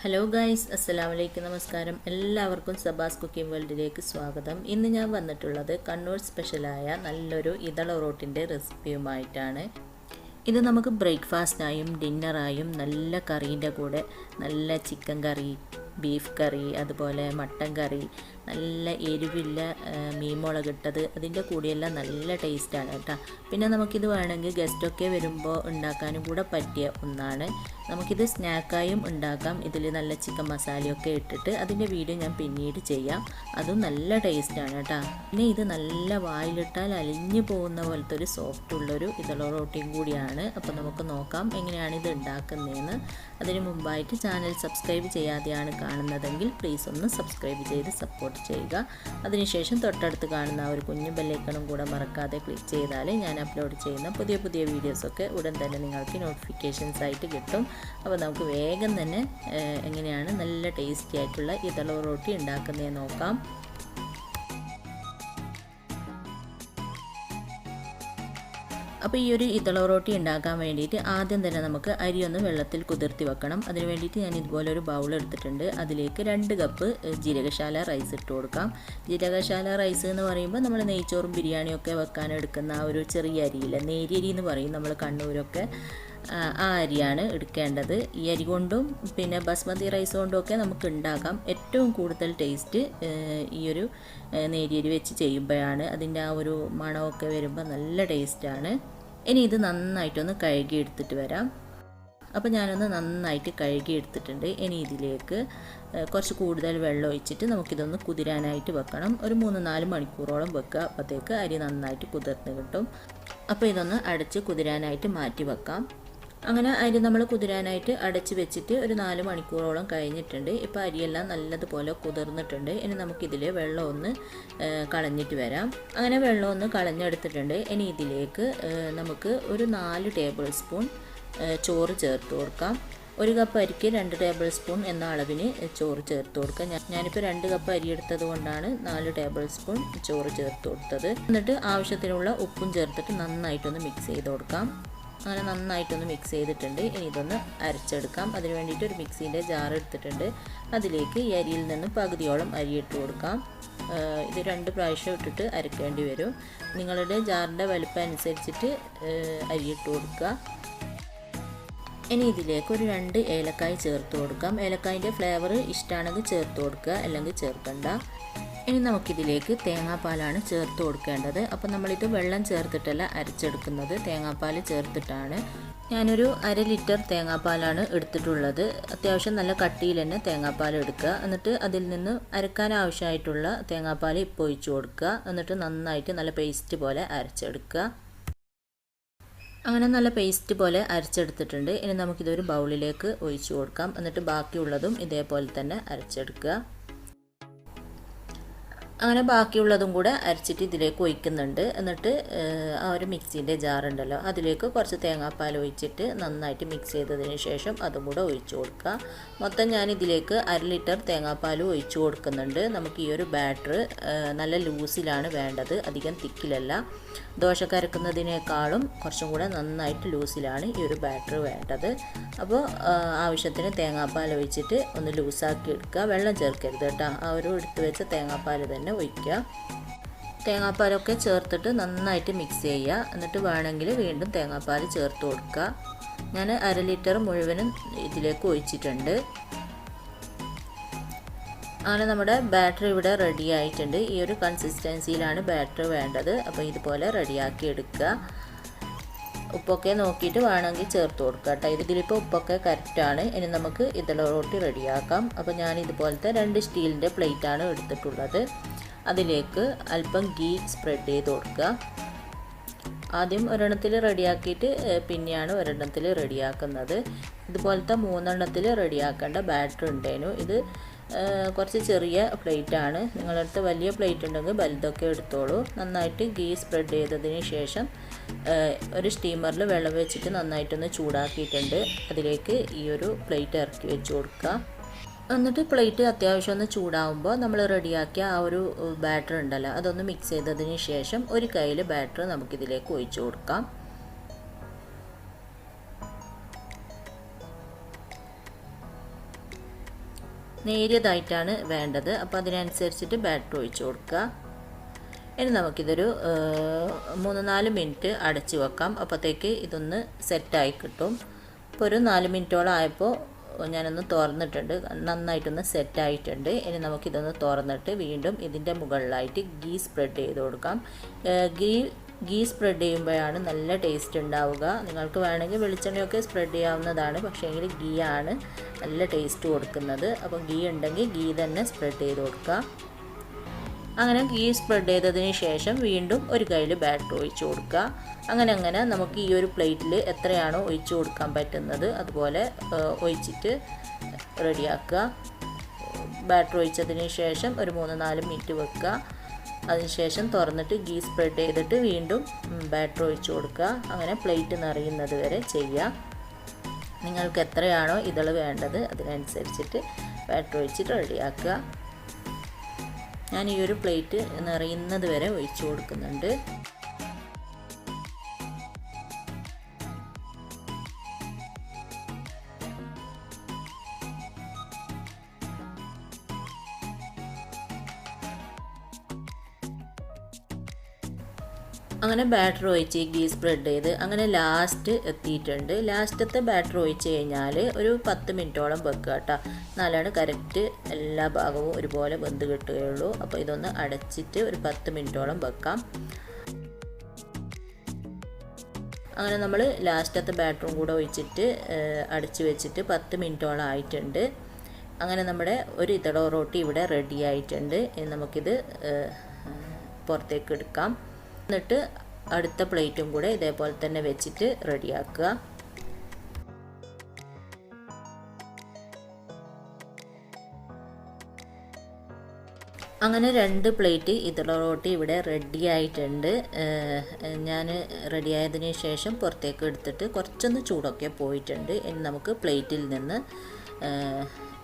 Hello guys, അസ്സലാമലൈക്കും, നമസ്കാരം. എല്ലാവർക്കും സബാസ് കുക്കിംഗ് വേൾഡിലേക്ക് സ്വാഗതം. ഇന്ന് ഞാൻ വന്നിട്ടുള്ളത് കണ്ണൂർ സ്പെഷ്യലായ നല്ലൊരു ഇതള റോട്ടിൻ്റെ റെസിപ്പിയുമായിട്ടാണ്. ഇത് നമുക്ക് ബ്രേക്ക്ഫാസ്റ്റായും ഡിന്നറായും നല്ല കറീൻ്റെ കൂടെ നല്ല ചിക്കൻ കറി, ബീഫ് കറി, അതുപോലെ മട്ടൻ കറി, നല്ല എരിവില്ല മീൻ മുളകിട്ടത്, അതിൻ്റെ കൂടെയെല്ലാം നല്ല ടേസ്റ്റാണ് കേട്ടോ. പിന്നെ നമുക്കിത് വേണമെങ്കിൽ ഗസ്റ്റൊക്കെ വരുമ്പോൾ ഉണ്ടാക്കാനും കൂടെ പറ്റിയ ഒന്നാണ്. നമുക്കിത് സ്നാക്കായും ഉണ്ടാക്കാം. ഇതിൽ നല്ല ചിക്കൻ മസാലയൊക്കെ ഇട്ടിട്ട് അതിൻ്റെ വീഡിയോ ഞാൻ പിന്നീട് ചെയ്യാം. അതും നല്ല ടേസ്റ്റാണ് കേട്ടോ. പിന്നെ ഇത് നല്ല വായിലിട്ടാൽ അലിഞ്ഞു പോകുന്ന പോലത്തെ ഒരു സോഫ്റ്റുള്ളൊരു ഇതള റോട്ടിയും കൂടിയാണ്. അപ്പോൾ നമുക്ക് നോക്കാം എങ്ങനെയാണ് ഇത് ഉണ്ടാക്കുന്നതെന്ന്. അതിന് മുമ്പായിട്ട് ചാനൽ സബ്സ്ക്രൈബ് ചെയ്യാതെയാണ് കാണുന്നതെങ്കിൽ പ്ലീസ് ഒന്ന് സബ്സ്ക്രൈബ് ചെയ്ത് സപ്പോർട്ട് ചെയ്യുക. അതിനുശേഷം തൊട്ടടുത്ത് കാണുന്ന ഒരു കുഞ്ഞു ബെല്ലൈക്കണും കൂടെ മറക്കാതെ ക്ലിക്ക് ചെയ്താൽ ഞാൻ അപ്ലോഡ് ചെയ്യുന്ന പുതിയ പുതിയ വീഡിയോസൊക്കെ ഉടൻ തന്നെ നിങ്ങൾക്ക് നോട്ടിഫിക്കേഷൻസ് ആയിട്ട് കിട്ടും. അപ്പോൾ നമുക്ക് വേഗം തന്നെ എങ്ങനെയാണ് നല്ല ടേസ്റ്റി ആയിട്ടുള്ള ഇതള റൊട്ടി ഉണ്ടാക്കുന്നതെന്ന് നോക്കാം. അപ്പോൾ ഈ ഒരു ഇതള റൊട്ടി ഉണ്ടാക്കാൻ വേണ്ടിയിട്ട് ആദ്യം തന്നെ നമുക്ക് അരിയൊന്ന് വെള്ളത്തിൽ കുതിർത്തി വെക്കണം. അതിന് വേണ്ടിയിട്ട് ഞാൻ ഇതുപോലെ ഒരു ബൗൾ എടുത്തിട്ടുണ്ട്. അതിലേക്ക് 2 കപ്പ് ജീരകശാല റൈസ് ഇട്ട് കൊടുക്കാം. ജീരകശാല റൈസ് എന്ന് പറയുമ്പോൾ നമ്മൾ നെയ്ച്ചോറും ബിരിയാണിയൊക്കെ വെക്കാൻ എടുക്കുന്ന ആ ഒരു ചെറിയ അരിയില്ല, നേരിയരി എന്ന് പറയും നമ്മൾ കണ്ണൂരൊക്കെ, ആ അരിയാണ് എടുക്കേണ്ടത്. ഈ അരി കൊണ്ടും പിന്നെ ബസ്മതി റൈസ് കൊണ്ടും ഒക്കെ നമുക്ക് ഉണ്ടാക്കാം. ഏറ്റവും കൂടുതൽ ടേസ്റ്റ് ഈ ഒരു നേരിയരി വെച്ച് ചെയ്യുമ്പോഴാണ്. അതിൻ്റെ ആ ഒരു മണമൊക്കെ വരുമ്പോൾ നല്ല ടേസ്റ്റാണ്. ഇനി ഇത് നന്നായിട്ടൊന്ന് കഴുകി എടുത്തിട്ട് വരാം. അപ്പോൾ ഞാനൊന്ന് നന്നായിട്ട് കഴുകി എടുത്തിട്ടുണ്ട്. ഇനി ഇതിലേക്ക് കുറച്ച് കൂടുതൽ വെള്ളം ഒഴിച്ചിട്ട് നമുക്കിതൊന്ന് കുതിരാനായിട്ട് വെക്കണം. ഒരു 3-4 മണിക്കൂറോളം വെക്കുക. അപ്പോഴത്തേക്ക് അരി നന്നായിട്ട് കുതിർന്ന് കിട്ടും. അപ്പോൾ ഇതൊന്ന് അടച്ച് കുതിരാനായിട്ട് മാറ്റി വെക്കാം. അങ്ങനെ അരി നമ്മൾ കുതിരാനായിട്ട് അടച്ച് വെച്ചിട്ട് ഒരു 4 മണിക്കൂറോളം കഴിഞ്ഞിട്ടുണ്ട്. ഇപ്പോൾ അരിയെല്ലാം നല്ലതുപോലെ കുതിർന്നിട്ടുണ്ട്. ഇനി നമുക്കിതിൽ വെള്ളം ഒന്ന് കളഞ്ഞിട്ട് വരാം. അങ്ങനെ വെള്ളം ഒന്ന് കളഞ്ഞെടുത്തിട്ടുണ്ട്. ഇനി ഇതിലേക്ക് നമുക്ക് ഒരു 4 ടേബിൾ സ്പൂൺ ചോറ് ചേർത്ത് കൊടുക്കാം. 1 കപ്പ് അരിക്ക് 2 ടേബിൾ സ്പൂൺ എന്ന അളവിന് ചോറ് ചേർത്ത് കൊടുക്കുക. ഞാനിപ്പോൾ 2 കപ്പ് അരി എടുത്തത് കൊണ്ടാണ് 4 ടേബിൾ സ്പൂൺ ചോറ് ചേർത്ത് കൊടുത്തത്. എന്നിട്ട് ആവശ്യത്തിനുള്ള ഉപ്പും ചേർത്തിട്ട് നന്നായിട്ടൊന്ന് മിക്സ് ചെയ്ത് കൊടുക്കാം. അങ്ങനെ നന്നായിട്ടൊന്ന് മിക്സ് ചെയ്തിട്ടുണ്ട്. ഇനി ഇതൊന്ന് അരച്ചെടുക്കാം. അതിന് വേണ്ടിയിട്ട് ഒരു മിക്സീൻ്റെ ജാർ എടുത്തിട്ടുണ്ട്. അതിലേക്ക് ഈ അരിയിൽ നിന്ന് പകുതിയോളം അരി ഇട്ട് കൊടുക്കാം. ഇത് 2 പ്രാവശ്യം ഇട്ടിട്ട് അരക്കേണ്ടി വരും. നിങ്ങളുടെ ജാറിൻ്റെ വലുപ്പം അനുസരിച്ചിട്ട് അരി ഇട്ട് കൊടുക്കുക. ഇനി ഇതിലേക്ക് ഒരു 2 ഏലക്കായ് ചേർത്ത് കൊടുക്കാം. ഏലക്കായിൻ്റെ ഫ്ലേവർ ഇഷ്ടമാണെങ്കിൽ ചേർത്ത് കൊടുക്കുക, അല്ലെങ്കിൽ ചേർക്കണ്ട. ഇനി നമുക്കിതിലേക്ക് തേങ്ങാപ്പാലാണ് ചേർത്ത് കൊടുക്കേണ്ടത്. അപ്പോൾ നമ്മളിത് വെള്ളം ചേർത്തിട്ടല്ല അരച്ചെടുക്കുന്നത്, തേങ്ങാപ്പാൽ ചേർത്തിട്ടാണ്. ഞാനൊരു 1/2 ലിറ്റർ തേങ്ങാപ്പാലാണ് എടുത്തിട്ടുള്ളത്. അത്യാവശ്യം നല്ല കട്ടിയിൽ തന്നെ തേങ്ങാപ്പാൽ എടുക്കുക. എന്നിട്ട് അതിൽ നിന്ന് അരക്കാൻ ആവശ്യമായിട്ടുള്ള തേങ്ങാപ്പാൽ ഇപ്പോൾ ഒഴിച്ച് കൊടുക്കുക. എന്നിട്ട് നന്നായിട്ട് നല്ല പേസ്റ്റ് പോലെ അരച്ചെടുക്കുക. അങ്ങനെ നല്ല പേസ്റ്റ് പോലെ അരച്ചെടുത്തിട്ടുണ്ട്. ഇനി നമുക്കിതൊരു ബൗളിലേക്ക് ഒഴിച്ച് കൊടുക്കാം. എന്നിട്ട് ബാക്കിയുള്ളതും ഇതേപോലെ തന്നെ അരച്ചെടുക്കുക. അങ്ങനെ ബാക്കിയുള്ളതും കൂടെ അരച്ചിട്ട് ഇതിലേക്ക് ഒഴിക്കുന്നുണ്ട്. എന്നിട്ട് ആ ഒരു മിക്സീൻ്റെ ജാറുണ്ടല്ലോ, അതിലേക്ക് കുറച്ച് തേങ്ങാപ്പാൽ ഒഴിച്ചിട്ട് നന്നായിട്ട് മിക്സ് ചെയ്തതിന് ശേഷം അതും കൂടെ ഒഴിച്ച് കൊടുക്കുക. മൊത്തം ഞാൻ ഇതിലേക്ക് 1/2 ലിറ്റർ തേങ്ങാപ്പാൽ ഒഴിച്ച് കൊടുക്കുന്നുണ്ട്. നമുക്ക് ഈ ഒരു ബാറ്റർ നല്ല ലൂസിലാണ് വേണ്ടത്, അധികം തിക്കിലല്ല. ദോശക്ക് അരക്കുന്നതിനേക്കാളും കുറച്ചും കൂടെ നന്നായിട്ട് ലൂസിലാണ് ഈ ഒരു ബാറ്റർ വേണ്ടത്. അപ്പോൾ ആവശ്യത്തിന് തേങ്ങാപ്പാൽ ഒഴിച്ചിട്ട് ഒന്ന് ലൂസാക്കി എടുക്കുക. വെള്ളം ചേർക്കരുത് കേട്ടോ. ആ ഒരു എടുത്ത് വെച്ച തേങ്ങാപ്പാൽ തന്നെ ഒഴിക്കുക. തേങ്ങാപ്പാലൊക്കെ ചേർത്തിട്ട് നന്നായിട്ട് മിക്സ് ചെയ്യുക. എന്നിട്ട് വേണമെങ്കിൽ വീണ്ടും തേങ്ങാപ്പാൽ ചേർത്ത് കൊടുക്കുക. ഞാൻ 1/2 ലിറ്റർ മുഴുവനും ഇതിലേക്ക് ഒഴിച്ചിട്ടുണ്ട്. അങ്ങനെ നമ്മുടെ ബാറ്റർ ഇവിടെ റെഡി ആയിട്ടുണ്ട്. ഈ ഒരു കൺസിസ്റ്റൻസിയിലാണ് ബാറ്റർ വേണ്ടത്. അപ്പോൾ ഇതുപോലെ റെഡിയാക്കി എടുക്കുക. ഉപ്പൊക്കെ നോക്കിയിട്ട് വേണമെങ്കിൽ ചേർത്ത് കൊടുക്കുക കേട്ടോ. ഇതിലിപ്പോൾ ഉപ്പൊക്കെ കറക്റ്റാണ്. ഇനി നമുക്ക് ഇതള റൊട്ടി റെഡിയാക്കാം. അപ്പോൾ ഞാൻ ഇതുപോലത്തെ 2 സ്റ്റീലിൻ്റെ പ്ലേറ്റാണ് എടുത്തിട്ടുള്ളത്. അതിലേക്ക് അല്പം ഗീ സ്പ്രെഡ് ചെയ്ത് കൊടുക്കുക. ആദ്യം ഒരെണ്ണത്തിൽ റെഡിയാക്കിയിട്ട് പിന്നെയാണ് ഒരെണ്ണത്തിൽ റെഡിയാക്കുന്നത്. ഇതുപോലത്തെ 3 എണ്ണത്തിൽ റെഡിയാക്കേണ്ട ബാറ്റർ ഉണ്ടേനു. ഇത് കുറച്ച് ചെറിയ പ്ലേറ്റാണ്. നിങ്ങളുടെ അടുത്ത് വലിയ പ്ലേറ്റ് ഉണ്ടെങ്കിൽ വലുതൊക്കെ എടുത്തോളൂ. നന്നായിട്ട് ഗീ സ്പ്രെഡ് ചെയ്തതിന് ശേഷം ഒരു സ്റ്റീമറിൽ വെള്ളം വെച്ചിട്ട് നന്നായിട്ടൊന്ന് ചൂടാക്കിയിട്ടുണ്ട്. അതിലേക്ക് ഈ ഒരു പ്ലേറ്റ് ഇറക്കി വെച്ച് കൊടുക്കുക. എന്നിട്ട് പ്ലേറ്റ് അത്യാവശ്യം ഒന്ന് ചൂടാവുമ്പോൾ നമ്മൾ റെഡിയാക്കിയ ആ ഒരു ബാറ്റർ ഉണ്ടല്ലോ, അതൊന്ന് മിക്സ് ചെയ്തതിന് ശേഷം ഒരു കയ്യിൽ ബാറ്റർ നമുക്കിതിലേക്ക് ഒഴിച്ചു കൊടുക്കാം. നേരിയതായിട്ടാണ് വേണ്ടത്. അപ്പോൾ അതിനനുസരിച്ചിട്ട് ബാറ്റർ ഒഴിച്ച് കൊടുക്കുക. ഇനി നമുക്കിതൊരു 3-4 മിനിറ്റ് അടച്ച് വെക്കാം. അപ്പോഴത്തേക്ക് ഇതൊന്ന് സെറ്റായി കിട്ടും. ഇപ്പോൾ ഒരു 4 മിനിറ്റോളം ആയപ്പോൾ ഞാനൊന്ന് തുറന്നിട്ടുണ്ട്, നന്നായിട്ടൊന്ന് സെറ്റായിട്ടുണ്ട്. ഇനി നമുക്കിതൊന്ന് തുറന്നിട്ട് വീണ്ടും ഇതിൻ്റെ മുകളിലായിട്ട് ഗീ സ്പ്രെഡ് ചെയ്ത് കൊടുക്കാം. ഗീ സ്പ്രെഡ് ചെയ്യുമ്പോഴാണ് നല്ല ടേസ്റ്റ് ഉണ്ടാവുക. നിങ്ങൾക്ക് വേണമെങ്കിൽ വെളിച്ചെണ്ണയൊക്കെ സ്പ്രെഡ് ചെയ്യാവുന്നതാണ്, പക്ഷേ എങ്കിൽ ഗീ ആണ് നല്ല ടേസ്റ്റ് കൊടുക്കുന്നത്. അപ്പോൾ ഗീ ഉണ്ടെങ്കിൽ ഗീ തന്നെ സ്പ്രെഡ് ചെയ്ത് കൊടുക്കുക. അങ്ങനെ ഗീ സ്പ്രെഡ് ചെയ്തതിന് ശേഷം വീണ്ടും ഒരു കയ്യിൽ ബാറ്റർ ഒഴിച്ച് കൊടുക്കുക. അങ്ങനെ നമുക്ക് ഈ ഒരു പ്ലേറ്റിൽ എത്രയാണോ ഒഴിച്ച് കൊടുക്കാൻ പറ്റുന്നത് അതുപോലെ ഒഴിച്ചിട്ട് റെഡിയാക്കുക. ബാറ്റർ ഒഴിച്ചതിന് ശേഷം ഒരു 3-4 മിനിറ്റ് വെക്കുക. അതിനുശേഷം തുറന്നിട്ട് ഗീ സ്പ്രെഡ് ചെയ്തിട്ട് വീണ്ടും ബാറ്റർ ഒഴിച്ച് കൊടുക്കുക. അങ്ങനെ പ്ലേറ്റ് നിറയുന്നത് വരെ ചെയ്യുക. നിങ്ങൾക്ക് എത്രയാണോ ഇതൾ വേണ്ടത് അതിനനുസരിച്ചിട്ട് ബാറ്റർ ഒഴിച്ചിട്ട് റെഡിയാക്കുക. ഞാൻ ഈ ഒരു പ്ലേറ്റ് നിറയുന്നത് വരെ ഒഴിച്ച് കൊടുക്കുന്നുണ്ട്. അങ്ങനെ ബാറ്റർ ഒഴിച്ച് ഗീ സ്പ്രെഡ് ചെയ്ത് അങ്ങനെ ലാസ്റ്റ് എത്തിയിട്ടുണ്ട്. ലാസ്റ്റത്തെ ബാറ്റർ ഒഴിച്ച് കഴിഞ്ഞാൽ ഒരു 10 മിനിറ്റോളം വെക്കുക കേട്ടോ. എന്നാലാണ് കറക്റ്റ് എല്ലാ ഭാഗവും ഒരുപോലെ വെന്ത് കിട്ടുകയുള്ളൂ. അപ്പോൾ ഇതൊന്ന് അടച്ചിട്ട് ഒരു 10 മിനിറ്റോളം വെക്കാം. അങ്ങനെ നമ്മൾ ലാസ്റ്റത്തെ ബാറ്ററും കൂടെ ഒഴിച്ചിട്ട് അടച്ച് വെച്ചിട്ട് 10 മിനിറ്റോളം ആയിട്ടുണ്ട്. അങ്ങനെ നമ്മുടെ ഒരു ഇതള റൊട്ടി ഇവിടെ റെഡി ആയിട്ടുണ്ട്. ഇനി നമുക്കിത് പുറത്തേക്ക് എടുക്കാം. എന്നിട്ട് അടുത്ത പ്ലേറ്റും കൂടെ ഇതേപോലെ തന്നെ വെച്ചിട്ട് റെഡിയാക്കുക. അങ്ങനെ 2 പ്ലേറ്റ് ഇതള റൊട്ടി ഇവിടെ റെഡി ആയിട്ടുണ്ട്. ഞാൻ റെഡിയായതിന് ശേഷം പുറത്തേക്ക് എടുത്തിട്ട് കുറച്ചൊന്ന് ചൂടൊക്കെ പോയിട്ടുണ്ട്. ഇനി നമുക്ക് പ്ലേറ്റിൽ നിന്ന്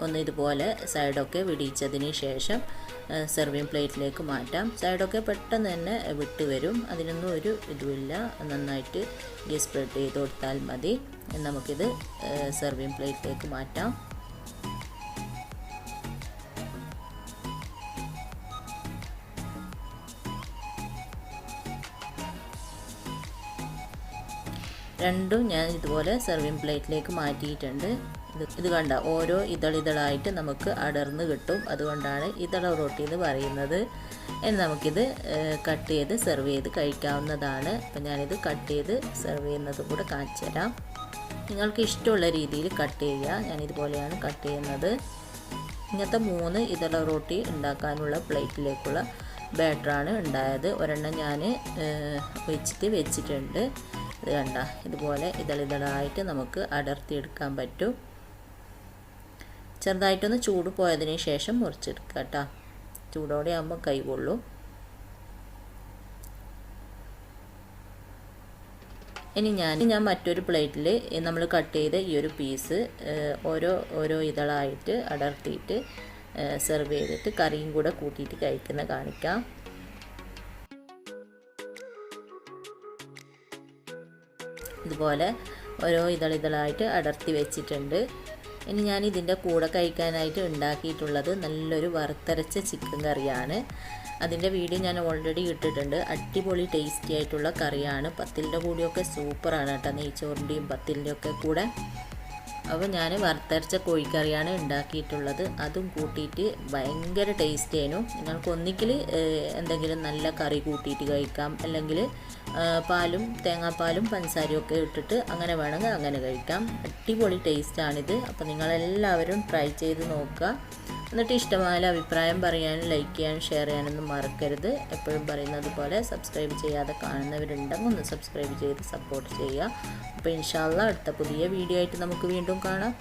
ഒന്ന് ഇതുപോലെ സൈഡൊക്കെ വിടിയിച്ചതിന് ശേഷം സെർവിങ് പ്ലേറ്റിലേക്ക് മാറ്റാം. സൈഡൊക്കെ പെട്ടെന്ന് തന്നെ വിട്ട് വരും, അതിനൊന്നും ഒരു ഇതുമില്ല. നന്നായിട്ട് ഗീ സ്പ്രെഡ് ചെയ്ത് കൊടുത്താൽ മതി. നമുക്കിത് സെർവിങ് പ്ലേറ്റിലേക്ക് മാറ്റാം. രണ്ടും ഞാൻ ഇതുപോലെ സെർവിങ് പ്ലേറ്റിലേക്ക് മാറ്റിയിട്ടുണ്ട്. ഇത് കണ്ട ഓരോ ഇതളിതളായിട്ട് നമുക്ക് അടർന്ന് കിട്ടും. അതുകൊണ്ടാണ് ഇതള റൊട്ടി എന്ന് പറയുന്നത്. ഇനി നമുക്കിത് കട്ട് ചെയ്ത് സെർവ് ചെയ്ത് കഴിക്കാവുന്നതാണ്. അപ്പം ഞാനിത് കട്ട് ചെയ്ത് സെർവ് ചെയ്യുന്നതും കൂടെ കാണിച്ചു തരാം. നിങ്ങൾക്ക് ഇഷ്ടമുള്ള രീതിയിൽ കട്ട് ചെയ്യുക. ഞാനിതുപോലെയാണ് കട്ട് ചെയ്യുന്നത്. ഇങ്ങനത്തെ 3 ഇതള റൊട്ടി ഉണ്ടാക്കാനുള്ള പ്ലേറ്റിലേക്കുള്ള ബാറ്ററാണ് ഉണ്ടായത്. ഒരെണ്ണം ഞാൻ ഒഴിച്ചിട്ട് വെച്ചിട്ടുണ്ട്. ഇത് കണ്ട ഇതുപോലെ ഇതളിതളായിട്ട് നമുക്ക് അടർത്തിയെടുക്കാൻ പറ്റും. ചെറുതായിട്ടൊന്ന് ചൂട് പോയതിന് ശേഷം മുറിച്ചെടുക്കുക കേട്ടോ. ചൂടോടെ ആകുമ്പോൾ കൈ കൊള്ളും. ഇനി ഞാൻ മറ്റൊരു പ്ലേറ്റിൽ നമ്മൾ കട്ട് ചെയ്ത ഈ ഒരു പീസ് ഓരോ ഇതളായിട്ട് അടർത്തിയിട്ട് സെർവ് ചെയ്തിട്ട് കറിയും കൂടെ കൂട്ടിയിട്ട് കഴിക്കുന്ന കാണിക്കാം. ഇതുപോലെ ഓരോ ഇതളിതളായിട്ട് അടർത്തി വെച്ചിട്ടുണ്ട്. ഇനി ഞാൻ ഇതിൻ്റെ കൂടെ കഴിക്കാനായിട്ട് ഉണ്ടാക്കിയിട്ടുള്ളത് നല്ലൊരു വറുത്തരച്ച ചിക്കൻ കറിയാണ്. അതിൻ്റെ വീഡിയോ ഞാൻ ഓൾറെഡി ഇട്ടിട്ടുണ്ട്. അടിപൊളി ടേസ്റ്റി ആയിട്ടുള്ള കറിയാണ്. പത്തിലിൻ്റെ കൂടെയൊക്കെ സൂപ്പറാണ് കേട്ടോ, നെയ്ച്ചോറിൻ്റെയും പത്തിലിൻ്റെ ഒക്കെ കൂടെ. അപ്പോൾ ഞാൻ വറുത്തരച്ച കോഴിക്കറിയാണ് ഉണ്ടാക്കിയിട്ടുള്ളത്. അതും കൂട്ടിയിട്ട് ഭയങ്കര ടേസ്റ്റ് ആയിരുന്നു. നിങ്ങൾക്ക് ഒന്നിക്കിൽ എന്തെങ്കിലും നല്ല കറി കൂട്ടിയിട്ട് കഴിക്കാം, അല്ലെങ്കിൽ പാലും തേങ്ങാപ്പാലും പഞ്ചസാരയും ഒക്കെ ഇട്ടിട്ട് അങ്ങനെ വേണമെങ്കിൽ അങ്ങനെ കഴിക്കാം. അടിപൊളി ടേസ്റ്റാണിത്. അപ്പോൾ നിങ്ങളെല്ലാവരും ട്രൈ ചെയ്ത് നോക്കുക. എന്നിട്ട് ഇഷ്ടമായ അഭിപ്രായം പറയാനും ലൈക്ക് ചെയ്യാനും ഷെയർ ചെയ്യാനൊന്നും മറക്കരുത്. എപ്പോഴും പറയുന്നത് പോലെ സബ്സ്ക്രൈബ് ചെയ്യാതെ കാണുന്നവരുണ്ടെങ്കിൽ ഒന്ന് സബ്സ്ക്രൈബ് ചെയ്ത് സപ്പോർട്ട് ചെയ്യുക. അപ്പോൾ ഇൻഷാ അല്ലാഹ് അടുത്ത പുതിയ വീഡിയോ ആയിട്ട് നമുക്ക് വീണ്ടും കാണാം.